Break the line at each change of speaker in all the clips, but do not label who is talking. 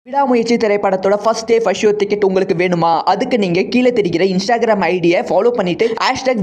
விடாமுயற்சி திரைப்படத்தோட first day first show ticket உங்களுக்கு வேணுமா? அதுக்கு நீங்க கீழே தெரிகிற இன்ஸ்டாகிராம் ஐடியை ஃபாலோ பண்ணிட்டு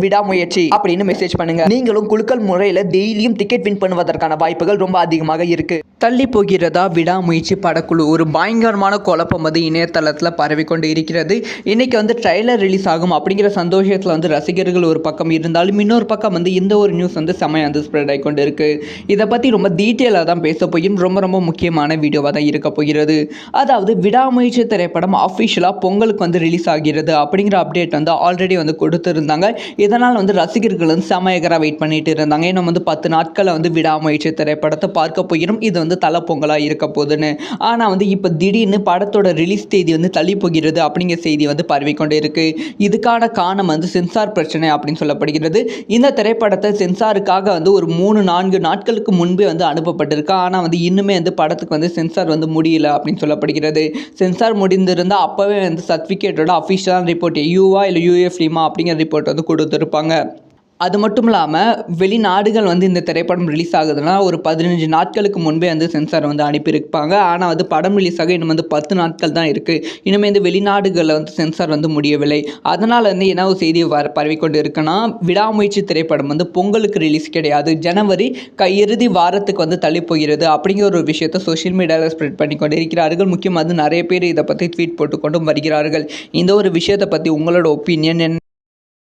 #விடாமுயற்சி அப்படின்னு மெசேஜ் பண்ணுங்க. நீங்களும் குலுக்கல் முறையில் டெய்லியும் டிக்கெட் வின் பண்ணுவதற்கான வாய்ப்புகள் ரொம்ப அதிகமாக இருக்கு. தள்ளி போகிறதா விடாமுயற்சி படக்குழு? ஒரு பயங்கரமான குழப்பம் இணையதளத்தில் பரவிக்கொண்டு இருக்கிறது. இன்னைக்கு ட்ரைலர் ரிலீஸ் ஆகும் அப்படிங்கிற சந்தோஷத்தில் ரசிகர்கள் ஒரு பக்கம் இருந்தாலும் இன்னொரு பக்கம் இந்த ஒரு நியூஸ் செமையாக ஸ்ப்ரெட் ஆகி கொண்டு இருக்கு. இதை பற்றி ரொம்ப டீட்டெயிலாக தான் பேச போயும் ரொம்ப முக்கியமான வீடியோவாக தான் இருக்க போகிறது. அதாவது விடாமுயற்சி திரைப்படம் அஃபிஷியலாக பொங்கலுக்கு ரிலீஸ் ஆகிறது அப்படிங்கிற அப்டேட் ஆல்ரெடி கொடுத்துருந்தாங்க. இதனால் ரசிகர்கள் செமையகராக வெயிட் பண்ணிட்டு இருந்தாங்க. இன்னும் 10 நாட்களில் விடாமுயற்சி திரைப்படத்தை பார்க்க போகிறோம். இது தலை பொங்கலாக இருக்க போகுதுன்னு. ஆனால் இப்போ திடீர்னு படத்தோட ரிலீஸ் தேதி தள்ளி போகிறது அப்படிங்கிற செய்தி பரவிக்கொண்டே இருக்கு. இதுக்கான காரணம் சென்சார் பிரச்சனை அப்படின்னு சொல்லப்படுகிறது. இந்த திரைப்படத்தை சென்சாருக்காக ஒரு 3-4 நாட்களுக்கு முன்பே அனுப்பப்பட்டிருக்கு. ஆனால் இன்னுமே படத்துக்கு சென்சார் முடியல அப்படின்னு சொல்லப்படுகிறது. சென்சார் முடிந்திருந்தால் அப்போவே சர்டிஃபிகேட்டோட அஃபிஷியலான ரிப்போர்ட் யூவா இல்லை யூஎஃப்லிமா அப்படிங்கிற ரிப்போர்ட் கொடுத்துருப்பாங்க. அது மட்டும் இல்லாமல் வெளிநாடுகள் இந்த திரைப்படம் ரிலீஸ் ஆகுதுன்னா ஒரு 15 நாட்களுக்கு முன்பே சென்சார் அனுப்பியிருப்பாங்க. ஆனால் படம் ரிலீஸ் ஆக இன்னும் 10 நாட்கள் தான் இருக்குது. இனிமேல் இந்த வெளிநாடுகளில் சென்சார் முடியவில்லை. அதனால் என்ன ஒரு செய்தி பரவிக்கொண்டு இருக்குன்னா, விடாமுயற்சி திரைப்படம் பொங்கலுக்கு ரிலீஸ் கிடையாது, ஜனவரி இறுதி வாரத்துக்கு தள்ளி போகிறது அப்படிங்கிற ஒரு விஷயத்தை சோஷியல் மீடியாவில் ஸ்ப்ரெட் பண்ணி கொண்டு இருக்கிறார்கள். முக்கியமாக நிறைய பேர் இதை பற்றி ட்வீட் போட்டுக்கொண்டும் வருகிறார்கள். இந்த ஒரு விஷயத்தை பற்றி உங்களோட ஒப்பீனியன் என்ன?